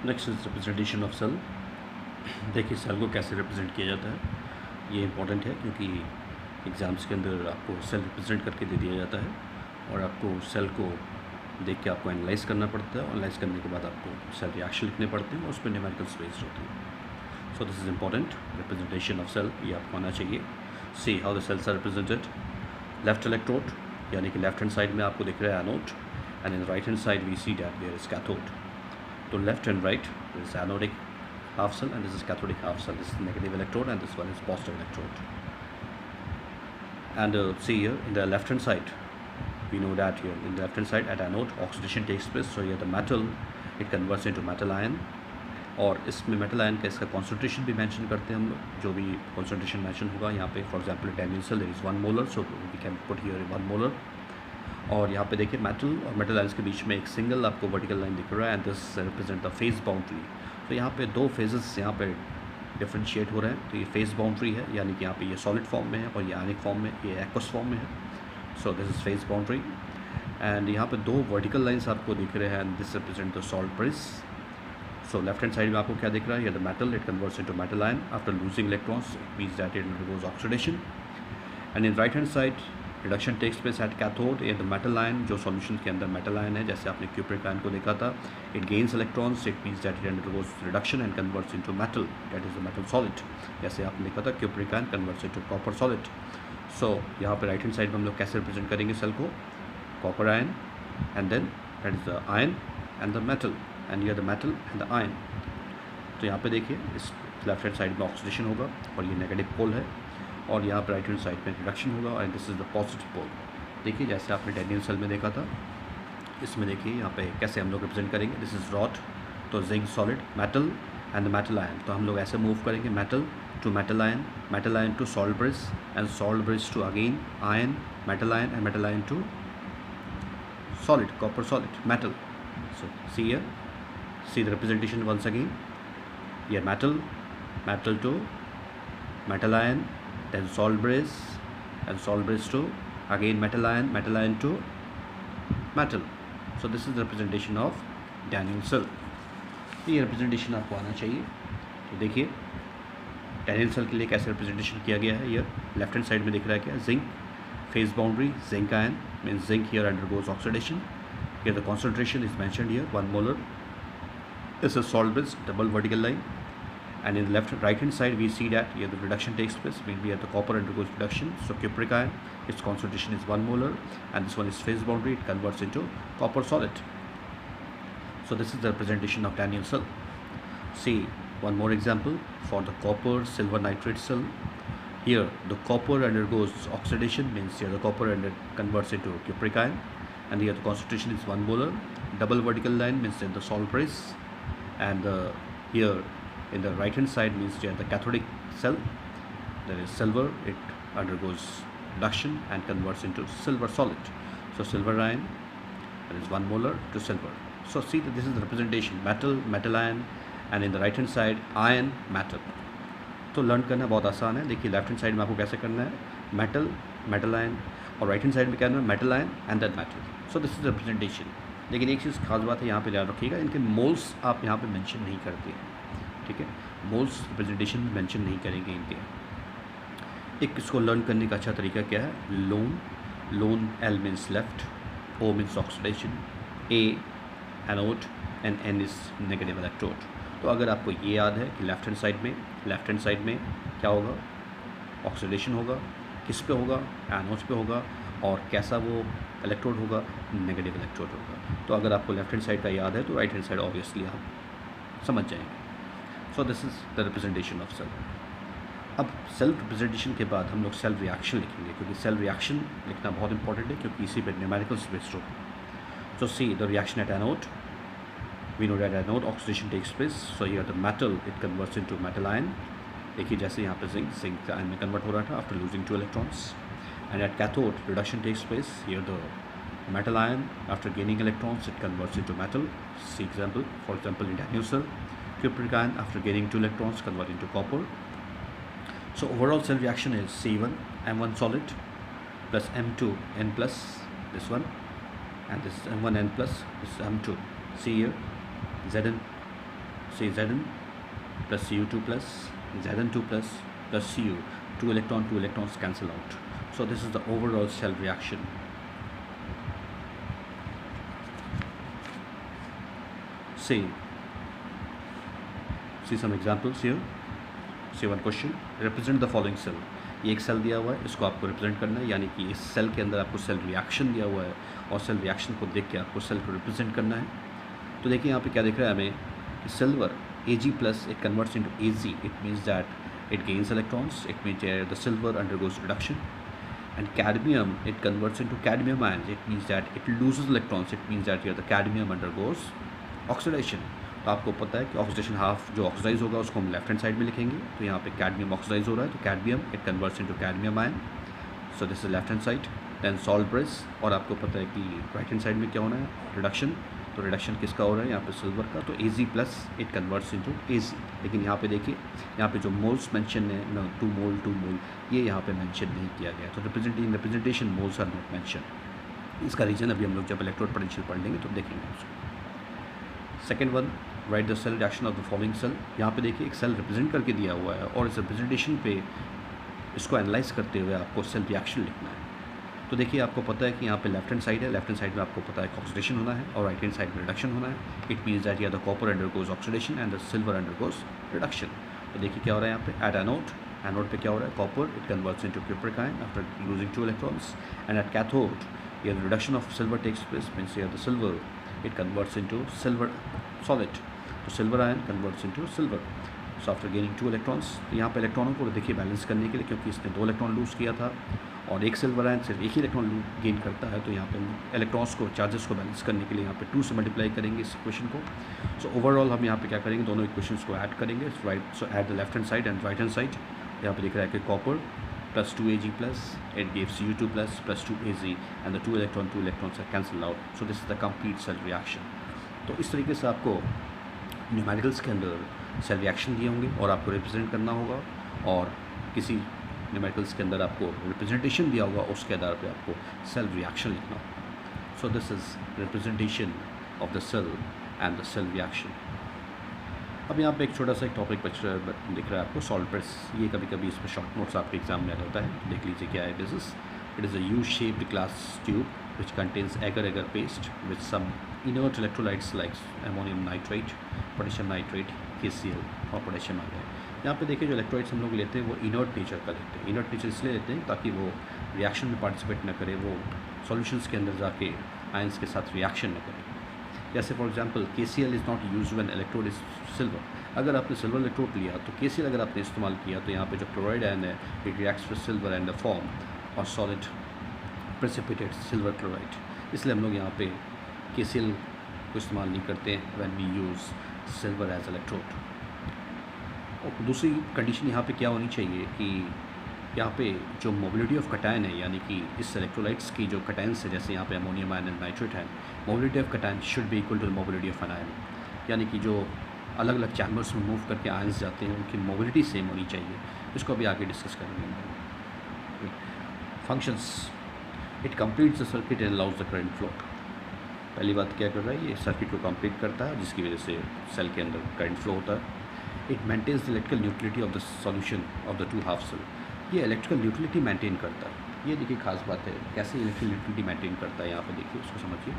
Next is representation of cell. देखिए cell को कैसे रिप्रेजेंट किया जाता है, ये इंपॉर्टेंट है क्योंकि एग्ज़ाम्स के अंदर आपको सेल रिप्रेजेंट करके दे दिया जाता है और आपको सेल को देख के आपको एनालाइज करना पड़ता है। एनालाइज करने के बाद आपको सेल रिएक्शन लिखने पड़ते हैं और उस पर न्यूमेरिकल्स बेस्ड होती हैं। So this is important, representation of cell ये आपको आना चाहिए। See how the cells are represented. Left electrode यानी कि लेफ्ट हैंड साइड में आपको दिख रहा है anode, and in right hand side we see that there is cathode. तो left and right, this is anodic half cell and this is cathodic half cell. This is negative electrode and this one is positive electrode. And see here in the left hand side, we know that here in the left hand side at anode oxidation takes place. So here the metal, it converts into metal ion, और इसमें metal ion का इसका concentration भी mention करते हैं हम लोग। जो भी कॉन्सेंट्रेशन मेंशन होगा यहाँ पे, for example Daniell cell there is 1 molar, so we can put here 1 molar. और यहाँ पे देखिए मेटल और मेटल आयंस के बीच में एक सिंगल आपको वर्टिकल लाइन दिख रहा है, and this represent the phase boundary. तो यहाँ पे दो फेजेस यहाँ पे डिफ्रेंशिएट हो रहे हैं। तो ये फेज बाउंड्री है, यानी कि यहाँ पे ये सॉलिड फॉर्म में है और ये आयनिक फॉर्म में, ये एक्वस फॉर्म में है। So this is phase boundary, and यहाँ पे दो वर्टिकल लाइंस आपको दिख रहे हैं, and this represent the salt bridge. So left hand side में आपको क्या दिख रहा है, ये the metal it converts into metal ion after losing electrons, it means that it undergoes oxidation. And in right hand side reduction takes place at cathode. ये the metal ion, जो solution के अंदर मेटल आयन है, जैसे आपने cupric ion को देखा था, it gains electrons, it means that it undergoes reduction and converts into metal, that is the metal solid. जैसे आपने देखा था cupric ion converts into copper solid. So यहाँ पे राइट हैंड साइड में हम लोग कैसे रिप्रेजेंट करेंगे सेल को, copper ion and then that is the ion and the metal, and ये the metal and the ion. तो यहाँ पे देखिए इस लेफ्ट हैंड साइड में ऑक्सीडेशन होगा और ये नेगेटिव पोल है, और यहाँ पर राइट हैंड साइड में रिडक्शन होगा and this is the positive pole. देखिए जैसे आपने टेनियल सेल में देखा था, इसमें देखिए यहाँ पे कैसे हम लोग रिप्रेजेंट करेंगे। दिस इज़ रॉड, तो zinc solid, metal and the metal ion. तो हम लोग ऐसे मूव करेंगे, metal to metal ion to salt bridge, and salt bridge to again ion, metal ion and metal ion to solid, copper solid, metal. So see here, see the representation once again. ये metal to metal ion, then salt bridge, and salt bridge to again metal ion to metal. So this is the representation of Daniell cell. ये representation आपको आना चाहिए। तो देखिए Daniell cell के लिए कैसे रिप्रेजेंटेशन किया गया है। ये लेफ्ट हैंड साइड में दिख रहा है क्या, zinc phase boundary, zinc ion means zinc here undergoes oxidation. Here the concentration is mentioned here, 1 molar. This is salt bridge, double vertical line. And in the right hand side we see that here the reduction takes place, will be at the copper undergoes reduction. So cupric ion, its concentration is 1 molar, and this one is phase boundary, it converts into copper solid. So this is the representation of Daniell cell. See one more example for the copper silver nitrate cell. Here the copper undergoes oxidation, means here the copper converts into cupric ion, and here the concentration is 1 molar. Double vertical line means in the salt bridge, and here in the right hand side means the cathodic cell, there is silver, it undergoes reduction and converts into silver solid. So silver ion, there is 1 molar to silver. So see that this is the representation, metal ion, and in the right hand side ion, metal. तो learn करना बहुत आसान है। देखिए left hand side में आपको कैसे करना है, मेटल आयन, और राइट हैंड साइड में क्या करना है, metal ion and then metal. So this is representation. लेकिन एक चीज़ खास बात है, यहाँ पे ध्यान रखिएगा, इनके मोल्स आप यहाँ पे मेंशन नहीं करते हैं, ठीक है। मोल्स रिप्रेजेंटेशन में मेंशन नहीं करेंगे इनके। एक इसको लर्न करने का अच्छा तरीका क्या है, loan L means left, O means oxidation, A anode and N is negative electrode. तो अगर आपको ये याद है कि लेफ्ट हैंड साइड में क्या होगा, ऑक्सीडेशन होगा, किस पे होगा, एनोड पे होगा, और कैसा वो इलेक्ट्रोड होगा, नेगेटिव इलेक्ट्रोड होगा। तो अगर आपको लेफ्ट हैंड साइड का याद है तो राइट हैंड साइड ऑब्वियसली आप समझ जाएंगे। So this is the representation of cell. अब सेल रिप्रेजेंटेशन के बाद हम लोग सेल रिएक्शन लिखेंगे, क्योंकि सेल रिएक्शन लिखना बहुत इंपॉर्टेंट है, क्योंकि इसी पर न्यूमेरिकल्स बेस्ड हो। So see the reaction at anode, we know that anode oxidation takes place. So here the metal it converts into metal ion. देखिए जैसे यहाँ पे जिंक आयन में कन्वर्ट हो रहा था after losing 2 electrons, and at cathode reduction takes place. Here the metal ion after gaining electrons it converts into metal. See example, for example in Daniell cell, cupric ion after gaining 2 electrons convert into copper. So overall cell reaction is C1 M1 solid plus M2 N plus this one, and this is M1 N plus this is M2. See here Zn say Zn plus Cu2 plus Zn2 plus Cu. Two electrons cancel out. So this is the overall cell reaction. See some examples here. See one question. Represent the following cell. ये एक cell दिया हुआ है, इसको आपको represent करना है, यानी कि इस सेल के अंदर आपको सेल रिएक्शन दिया हुआ है और सेल रिएक्शन को देख के आपको सेल को रिप्रेजेंट करना है. तो देखिए यहाँ पे क्या दिख रहा है हमें कि silver Ag+ it converts into Az. It means that it gains electrons. It means the silver undergoes reduction. And cadmium, it converts into cadmium ions. It means that it loses electrons. It means that here the cadmium undergoes oxidation. तो आपको पता है कि oxidation half जो oxidise होगा उसको हम left hand side में लिखेंगे. तो यहाँ पे कैडमियम ऑक्सीडाइज हो रहा है, तो cadmium it converts into cadmium ion. So this is left hand side. Then salt bridge, और आपको पता है कि राइट हैंड साइड में क्या होना है, रिडक्शन. तो रिडक्शन किसका हो रहा है यहाँ पे, सिल्वर का. तो Ag+ it converts into Az. लेकिन यहाँ पे देखिए, यहाँ पे जो मोल्स मेंशन है ना, 2 मोल, ये यहाँ पे मेंशन नहीं किया गया. तो representation moles are not mention. इसका रीजन अभी हम लोग जब इलेक्ट्रोड पोटेंशियल पढ़ लेंगे तो देखेंगे उसको. Second one, right the cell reaction of the following cell. यहाँ पे देखिए एक सेल रिप्रेजेंट करके दिया हुआ है और इस रिप्रेजेंटेशन पे इसको एनालाइज करते हुए आपको सेल रिएक्शन लिखना है. तो देखिए आपको पता है कि यहाँ पे लेफ्ट हैंड साइड है, लेफ्ट हैंड साइड में आपको पता है कि ऑक्सीडेशन होना है और राइट हैंड साइड में रिडक्शन होना है. इट मीन्स दैट या the copper undergoes oxidation and the silver undergoes reduction. तो देखिए क्या हो रहा है यहाँ पे, एट एनोड पे क्या हो रहा है, copper it converts into cupric ion after losing 2 electrons. And at cathode या the reduction of silver takes place, means या the silver it converts into silver solid. तो silver ion converts into silver. So after gaining 2 electrons. तो यहाँ पे इलेक्ट्रॉनों को देखिए balance करने के लिए, क्योंकि इसने 2 इलेक्ट्रॉन लूज़ किया था और एक सिल्वर आयन सिर्फ एक ही इलेक्ट्रॉन गेन करता है. तो यहाँ पे इलेक्ट्रॉन्स को, चार्जेस को बैलेंस करने के लिए यहाँ पे 2 से मल्टीप्लाई करेंगे इस इक्वेशन को. सो ओवरऑल हम यहाँ पे क्या करेंगे, दोनों इक्वेशंस को ऐड करेंगे. Right, so at the left hand side and right hand side. यहाँ पे दिख रहा है कि copper plus 2Ag+ it gives Cu2+ plus 2Az and the 2 electrons are cancelled out. So this is the complete cell reaction. तो इस तरीके से आपको न्यूमेरिकल्स के अंदर सेल रिएक्शन दिए होंगे और आपको रिप्रेजेंट करना होगा, और किसी न्यूमेरिकल्स के अंदर आपको रिप्रेजेंटेशन दिया होगा, उसके आधार पे आपको सेल रिएक्शन लिखना होगा. So this is representation of the cell and the cell reaction. अब यहाँ पे एक छोटा सा एक टॉपिक दिख रहा है आपको, सॉल्ब्रेस. ये कभी कभी इसमें शॉर्ट नोट्स आपके एग्जाम में आ जाता है, देख लीजिए क्या है. It is a U-shaped glass tube which contains agar-agar paste with some inert electrolytes like ammonium nitrate, potassium nitrate, KCl और पोटेशियम आ गए. यहाँ पे देखिए जो इलेक्ट्रोलाइट्स हम लोग लेते हैं वो इनर्ट नेचर का लेते हैं. इनर्ट नेचर इसलिए लेते हैं ताकि वो रिएक्शन में पार्टिसिपेट न करे, वो सॉल्यूशंस के अंदर जाके आयंस के साथ रिएक्शन न करे. जैसे for example KCl is not use when electrode is silver. अगर आपने सिल्वर इलेक्ट्रोड लिया तो KCl अगर आपने इस्तेमाल किया तो यहाँ पे जो क्लोराइड आयन है it reacts with silver and the form और सॉलिड प्रेसिपिटेट सिल्वर क्लोराइड. इसलिए हम लोग यहाँ पे KCl को इस्तेमाल नहीं करते when we use silver as electrode. और दूसरी कंडीशन यहाँ पे क्या होनी चाहिए कि यहाँ पे जो मोबिलिटी ऑफ कटायन है, यानी कि इस इलेक्ट्रोलाइट्स की जो कटायंस है, जैसे यहाँ पे अमोनियम आयन एंड नाइट्रेट है, mobility of cation should be equal to the mobility of anion. यानी कि जो अलग अलग चैम्बर्स में मूव करके आयंस जाते हैं उनकी मोबिलिटी सेम होनी चाहिए. इसको अभी आगे डिस्कस करेंगे. Functions, it completes the circuit and allows the current flow. पहली बात क्या कर रहा है, ये सर्किट को कंप्लीट करता है जिसकी वजह से सेल के अंदर करंट फ्लो होता है. It maintains the electrical neutrality of the solution of the 2 half cell. ये इलेक्ट्रिकल न्यूट्रलिटी मेंटेन करता है. ये देखिए खास बात है, कैसे इलेक्ट्रिकल न्यूट्रलिटी मेंटेन करता है. यहाँ पे देखिए, उसको समझिए.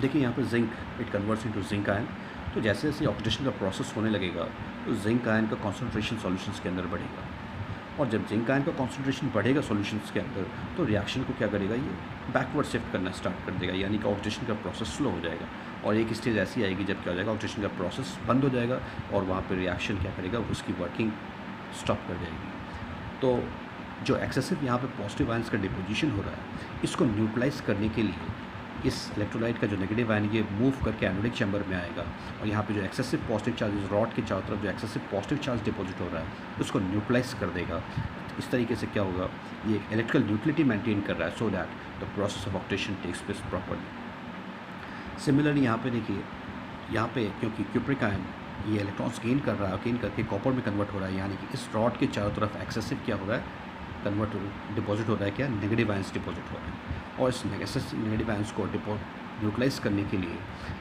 देखिए यहाँ पे zinc it converts into zinc ion. तो जैसे जैसे ऑक्सीडेशन का प्रोसेस होने लगेगा तो जिंक आयन का कॉन्सेंट्रेशन सॉल्यूशंस के अंदर बढ़ेगा, और जब जिंक आयन का कॉन्सेंट्रेशन बढ़ेगा सॉल्यूशंस के अंदर तो रिएक्शन को क्या करेगा, ये बैकवर्ड शिफ्ट करना स्टार्ट कर देगा. यानी कि ऑक्सीडेशन का प्रोसेस स्लो हो जाएगा और एक स्टेज ऐसी आएगी जब क्या हो जाएगा, ऑक्सीडेशन का प्रोसेस बंद हो जाएगा और वहाँ पर रिएक्शन क्या करेगा, उसकी वर्किंग स्टॉप कर जाएगी. तो जो एक्सेसिव यहाँ पे पॉजिटिव आयंस का डिपोजिशन हो रहा है, इसको न्यूट्रलाइज करने के लिए इस इलेक्ट्रोलाइट का जो नेगेटिव आयन ये मूव करके एनोडिक चैम्बर में आएगा और यहाँ पे जो एक्सेसिव पॉजिटिव चार्ज, इस रॉड के चारों तरफ जो एक्सेसिव पॉजिटिव चार्ज डिपॉजिट हो रहा है उसको न्यूट्रलाइज कर देगा. इस तरीके से क्या होगा, ये इलेक्ट्रिकल न्यूट्रलिटी मेंटेन कर रहा है so that the process of oxidation takes place properly. Similarly यहाँ पे देखिए, यहाँ पे क्योंकि क्यूप्रिक आयन ये इलेक्ट्रॉन्स गेन कर रहा है, गेन करके कॉपर में कन्वर्ट हो रहा है, यानी कि इस रॉड के चारों तरफ एक्सेसिव क्या हो रहा है, कन्वर्ट डिपॉजिट हो रहा है, क्या नेगेटिव आयंस डिपॉजिट हो रहा है. और इस नेगेटिव आयंस को न्यूट्रलाइज करने के लिए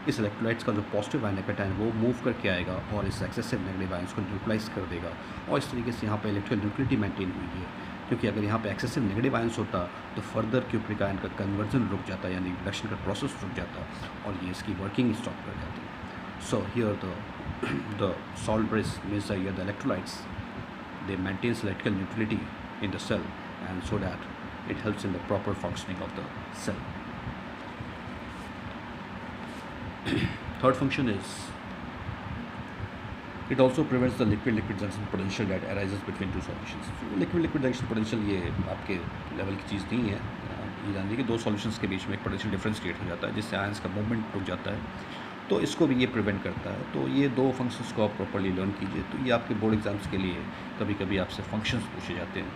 इस इलेक्ट्रोलाइट्स का जो पॉजिटिव आयन है कैटायन वो मूव करके आएगा और इस एक्सेसिव नेगेटिव आयन्स को न्यूट्रलाइज कर देगा, और इस तरीके से यहाँ पे इलेक्ट्रिकल न्यूट्रलिटी मेंटेन हुई है। क्योंकि अगर यहाँ पे एक्सेसिव नेगेटिव आयन्स होता तो फर्दर क्यूप्रिक आयन का कन्वर्जन रुक जाता, यानी रिडक्शन का प्रोसेस रुक जाता और ये इसकी वर्किंग स्टॉप कर जाती। So here the salt bridge means that here the electrolytes they maintains electrical neutrality in the cell, and so that it helps in the proper functioning of the cell. Third function is it also prevents the liquid junction potential that arises between two solutions. Liquid junction potential ये आपके level की चीज़ नहीं है, ये जान लीजिए कि दो सॉल्यूशंस के बीच में एक पोटेंशियल डिफरेंस क्रिएट हो जाता है जिससे आयंस का मूवमेंट रुक जाता है, तो इसको भी ये प्रिवेंट करता है। तो ये दो फंक्शंस को आप प्रॉपर्ली लर्न कीजिए, तो ये आपके बोर्ड एग्जाम्स के लिए कभी कभी आपसे फंक्शंस पूछे जाते हैं,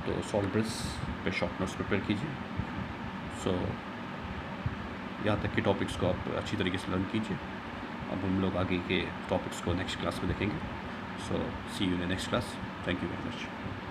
तो सॉल्ट ब्रिज पे शॉर्ट नोट्स प्रिपेयर कीजिए। सो यहाँ तक के टॉपिक्स को आप अच्छी तरीके से लर्न कीजिए। अब हम लोग आगे के टॉपिक्स को नेक्स्ट क्लास में देखेंगे। So see you in next class. Thank you very much.